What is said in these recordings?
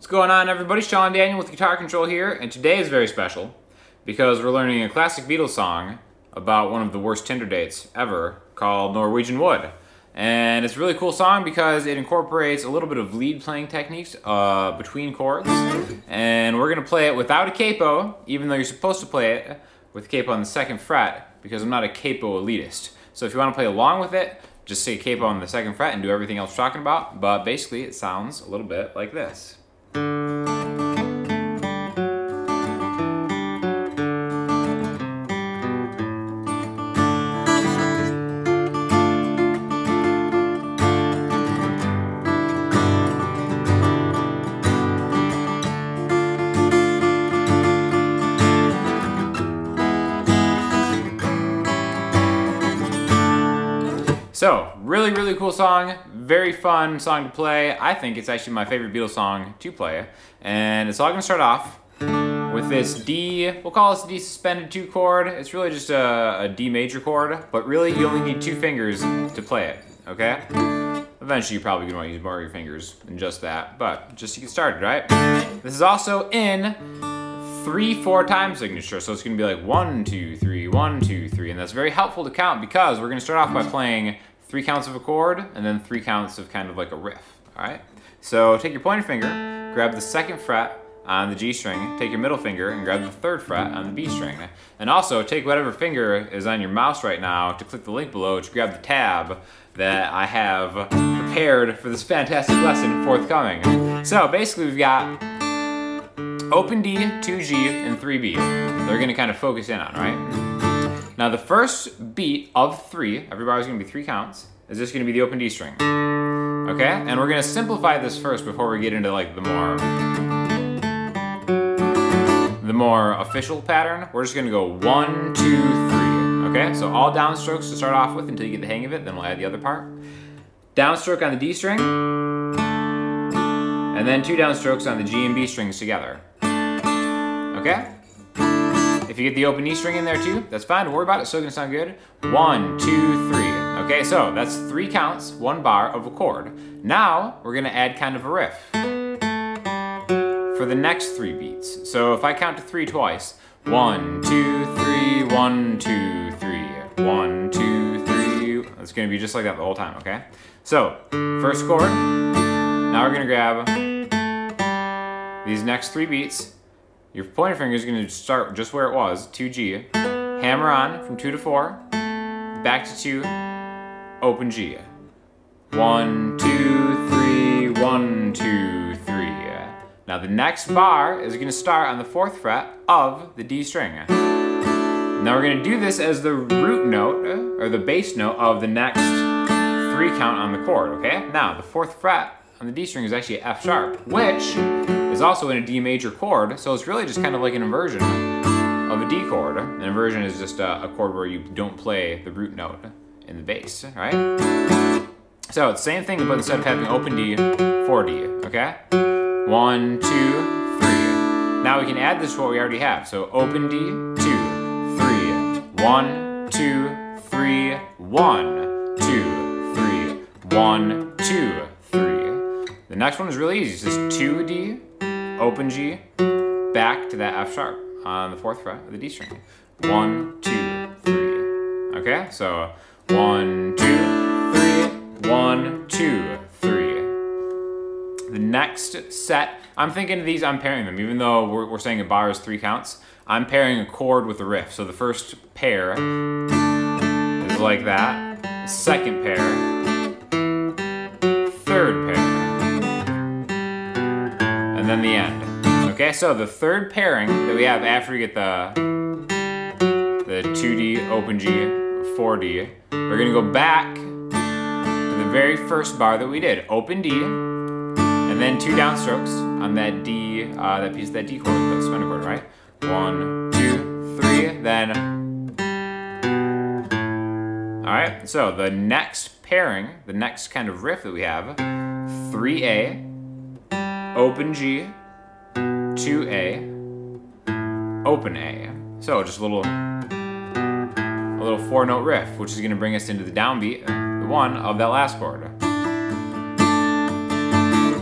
What's going on, everybody? Sean Daniel with Guitar Control here, and today is very special because we're learning a classic Beatles song about one of the worst Tinder dates ever called Norwegian Wood. And it's a really cool song because it incorporates a little bit of lead playing techniques between chords, and we're going to play it without a capo, even though you're supposed to play it with a capo on the 2nd fret because I'm not a capo elitist. So if you want to play along with it, just say capo on the 2nd fret and do everything else we're talking about, but basically it sounds a little bit like this. So, really cool song, very fun song to play. I think it's actually my favorite Beatles song to play. And it's all gonna start off with this D, we'll call this a D suspended 2 chord. It's really just a D major chord, but really you only need 2 fingers to play it, okay? Eventually you're probably gonna want to use more of your fingers than just that, but just to get started, right? This is also in 3/4 time signature, so it's gonna be like 1, 2, 3, 1, 2, 3, and that's very helpful to count because we're gonna start off by playing 3 counts of a chord and then 3 counts of kind of like a riff, all right? So take your pointer finger, grab the 2nd fret on the G string, take your middle finger and grab the 3rd fret on the B string. And also take whatever finger is on your mouse right now to click the link below to grab the tab that I have prepared for this fantastic lesson forthcoming. So basically we've got open D, 2G, and 3B. They're gonna kind of focus in on, right? Now the first beat of 3, every bar is gonna be 3 counts, is just gonna be the open D string. Okay? And we're gonna simplify this first before we get into like the more official pattern. We're just gonna go 1, 2, 3. Okay? So all downstrokes to start off with until you get the hang of it, then we'll add the other part. Downstroke on the D string, and then 2 downstrokes on the G and B strings together. Okay? If you get the open E string in there too, that's fine, don't worry about it, it's still gonna sound good. 1, 2, 3. Okay, so that's 3 counts, 1 bar of a chord. Now, we're gonna add kind of a riff for the next 3 beats. So if I count to 3 twice, 1, 2, 3, 1, 2, 3, 1, 2, 3. It's gonna be just like that the whole time, okay? So, first chord, now we're gonna grab these next 3 beats. Your pointer finger is going to start just where it was, 2G, hammer on from 2 to 4, back to 2, open G. 1, 2, 3, 1, 2, 3. Now the next bar is going to start on the 4th fret of the D string. Now we're going to do this as the root note, or the bass note of the next 3 count on the chord, okay? Now the 4th fret on the D string is actually F sharp, which is also in a D major chord, so it's really just kind of like an inversion of a D chord. An inversion is just a chord where you don't play the root note in the bass, right? So it's the same thing, but instead of having open D, 4D, okay? 1, 2, 3. Now we can add this to what we already have. So open D, 2, 3, 1, 2, 3, 1, 2, 3, 1, 2, 3. The next one is really easy. It's just 2D, open G, back to that F sharp on the 4th fret of the D string. 1, 2, 3. Okay, so 1, 2, 3, 1, 2, 3. The next set, I'm thinking of these, I'm pairing them. Even though we're saying a bar is 3 counts, I'm pairing a chord with a riff. So the first pair is like that. The second pair, 3rd pair, and then the end. Okay, so the 3rd pairing that we have after we get the 2D, open G, 4D, we're gonna go back to the very first bar that we did, open D, and then 2 downstrokes on that D, that piece of that D chord, the suspended chord, right? 1, 2, 3, then. All right, so the next pairing, the next kind of riff that we have, 3A, open G, 2A, open A. So just a little 4-note riff, which is gonna bring us into the downbeat, the 1 of that last chord.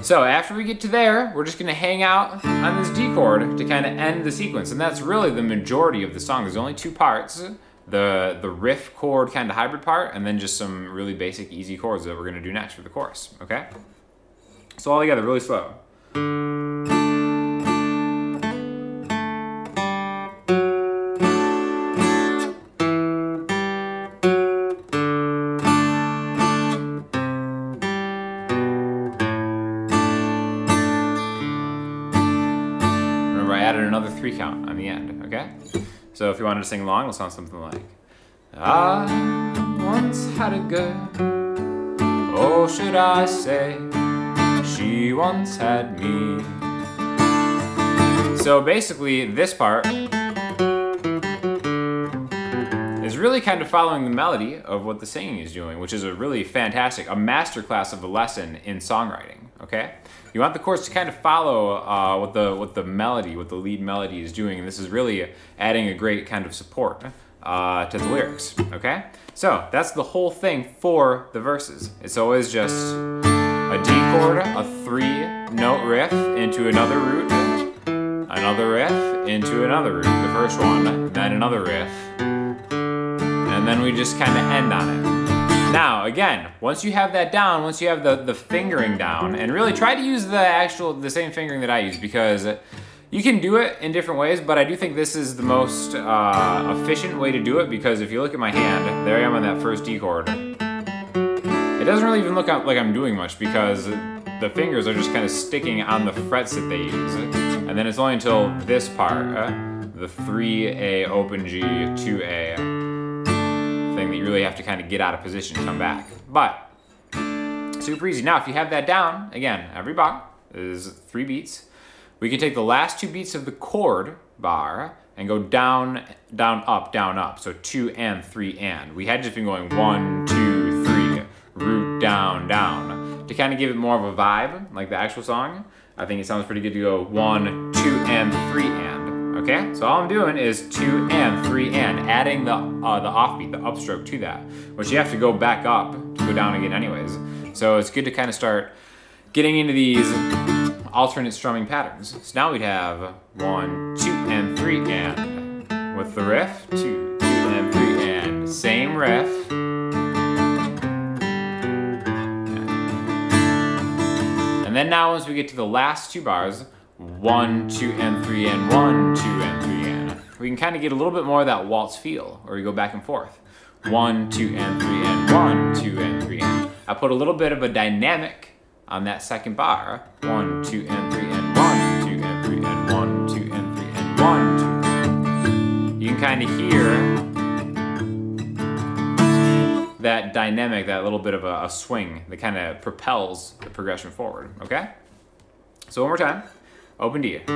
So after we get to there, we're just gonna hang out on this D chord to kind of end the sequence. And that's really the majority of the song. There's only two parts, the riff chord kind of hybrid part, and then just some really basic easy chords that we're gonna do next for the chorus, okay? So all together, really slow. Another 3 count on the end, okay? So if you wanted to sing along, it'll sound something like, I once had a girl, or should I say, she once had me. So basically, this part is really kind of following the melody of what the singing is doing, which is a really fantastic, a masterclass of a lesson in songwriting, okay? You want the chorus to kind of follow what the melody, what the lead melody is doing, and this is really adding a great kind of support to the lyrics, okay? So that's the whole thing for the verses. It's always just a D chord, a 3-note riff into another root, another riff into another root, the first one, then another riff, and then we just kind of end on it. Now, again, once you have that down, once you have the fingering down, and really try to use the same fingering that I use, because you can do it in different ways, but I do think this is the most efficient way to do it, because if you look at my hand, there I am on that first D chord. It doesn't really even look like I'm doing much, because the fingers are just kind of sticking on the frets that they use. And then it's only until this part, the 3A open G, 2A, thing that you really have to kind of get out of position and come back. But super easy. Now if you have that down, again, every bar is 3 beats. We can take the last 2 beats of the chord bar and go down, down, up. So 2 and 3 and. We had just been going 1, 2, 3, root, down, down. To kind of give it more of a vibe, like the actual song, I think it sounds pretty good to go 1, 2, and 3 and. Okay, so all I'm doing is 2 and 3 and, adding the offbeat, the upstroke to that, which you have to go back up to go down again anyways. So it's good to kind of start getting into these alternate strumming patterns. So now we'd have 1, 2, and 3 and, with the riff, 2, 2, and 3 and, same riff. And then now once we get to the last 2 bars, 1, 2, and 3 and, 1, 2, and 3 and. We can kind of get a little bit more of that waltz feel, or we go back and forth. 1, 2, and 3 and, 1, 2, and 3 and. I put a little bit of a dynamic on that second bar. 1, 2, and 3 and, 1, 2, and 3 and, 1, 2, and 3 and, 1, 2. You can kind of hear that dynamic, that little bit of a swing that kind of propels the progression forward, okay? So one more time. Open D. Okay,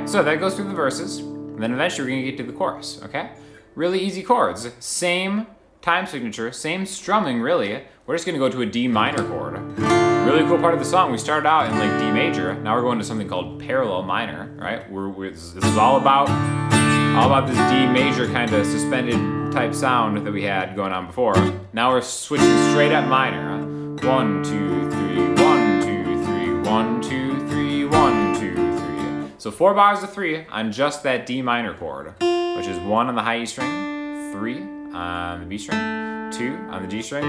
so that goes through the verses, and then eventually we're gonna get to the chorus, okay? Really easy chords, same time signature, same strumming really. We're just gonna go to a D minor chord. Really cool part of the song, we started out in like D major, now we're going to something called parallel minor, right? This is all about this D major kind of suspended type sound that we had going on before. Now we're switching straight up minor. 1, 2, 3, 1, 2, 3, 1, 2, 3, 1, 2, 3. So 4 bars of 3 on just that D minor chord, which is 1 on the high E string, 3 on the B string, 2 on the G string,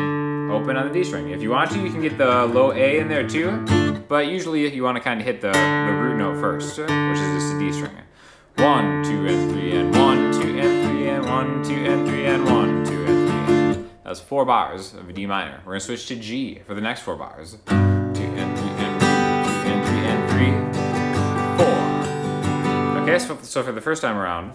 open on the D string. If you want to, you can get the low A in there too, but usually you want to kind of hit the root note first, which is just a D string. 1, 2, and 3, and 1, 2, and 3, and 1, 2, and 3, and 1, 2, and 3. That's 4 bars of a D minor. We're going to switch to G for the next 4 bars. 2 and 3, and 2 and 3, and 3, 4. Okay, so for the first time around,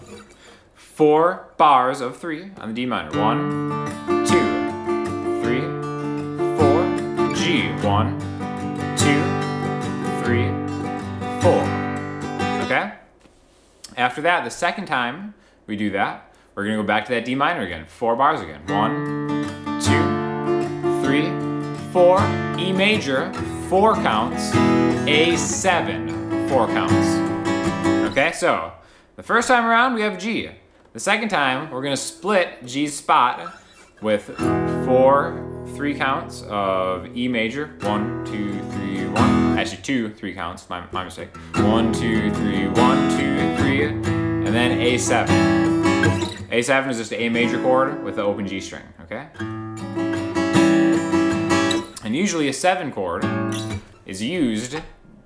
4 bars of 3 on the D minor. 1, 2, 3, 4, G. 1, 2, 3, 4. Okay? After that, the second time we do that, we're gonna go back to that D minor again. 4 bars again. 1, 2, 3, 4, E major, 4 counts, A7, 4 counts. Okay, so the first time around we have G. The second time we're gonna split G's spot with 3 counts of E major. 1, 2, 3, 1. Actually 3 counts, my mistake. 1, 2, 3, 1, 2, 3, and then A7. A7 is just an A major chord with the open G string, okay? And usually a 7 chord is used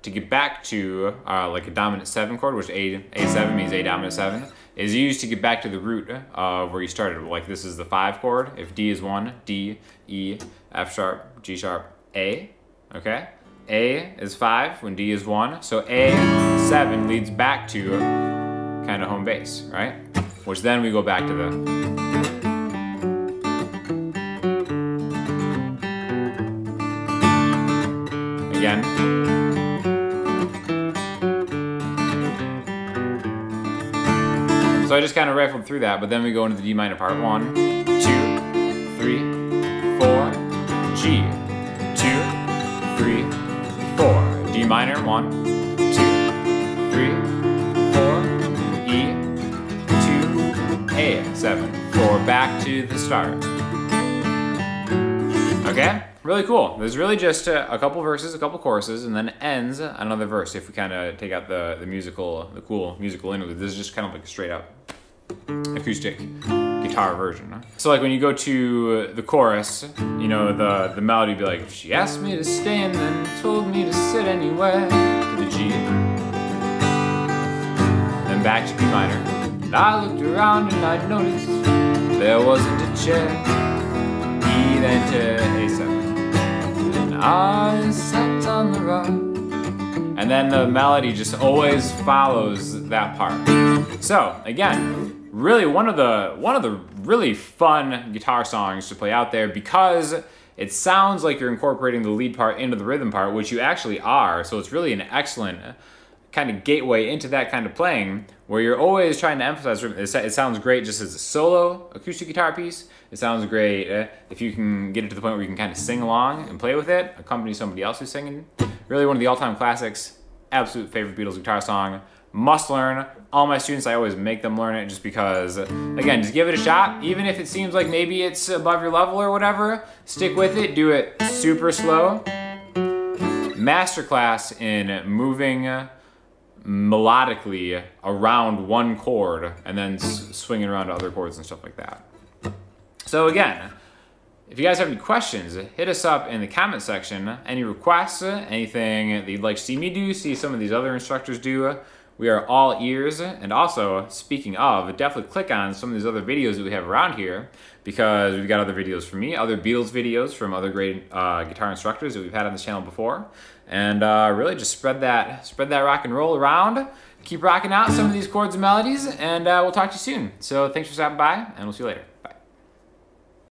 to get back to like a dominant 7 chord, which A7 means A dominant 7, is used to get back to the root of where you started. Like this is the 5 chord. If D is 1, D, E, F sharp, G sharp, A, okay? A is 5 when D is 1, so A7 leads back to kind of home base, right? Which then we go back to the again. So I just kind of rifled through that, but then we go into the D minor part. 1, 2, 3, 4, G, 2, 3, 4. D minor, 1, 2, 3, 4, E, 2, A7, 4, back to the start. Okay? Really cool. There's really just a couple verses, a couple choruses, and then ends another verse if we kind of take out the cool musical interlude. This is just kind of like a straight up acoustic guitar version. So like when you go to the chorus, you know, the melody would be like, she asked me to stay and then told me to sit anywhere, to the G. Then back to B minor. And I looked around and I noticed there wasn't a chair. E then to A7. I sat on the rock. And then the melody just always follows that part. So again, really one of the really fun guitar songs to play out there because it sounds like you're incorporating the lead part into the rhythm part, which you actually are. So it's really an excellent kind of gateway into that kind of playing where you're always trying to emphasize rhythm. It sounds great just as a solo acoustic guitar piece. It sounds great if you can get it to the point where you can kind of sing along and play with it, accompany somebody else who's singing. Really one of the all-time classics, absolute favorite Beatles guitar song, must learn. All my students, I always make them learn it just because, again, just give it a shot. Even if it seems like maybe it's above your level or whatever, stick with it, do it super slow. Masterclass in moving melodically around one chord and then swinging around to other chords and stuff like that. So again, if you guys have any questions, hit us up in the comment section. Any requests, anything that you'd like to see me do, see some of these other instructors do, we are all ears. And also, speaking of, definitely click on some of these other videos that we have around here because we've got other videos from me, other Beatles videos from other great guitar instructors that we've had on this channel before. And really just spread that rock and roll around. Keep rocking out some of these chords and melodies, and we'll talk to you soon. So thanks for stopping by, and we'll see you later.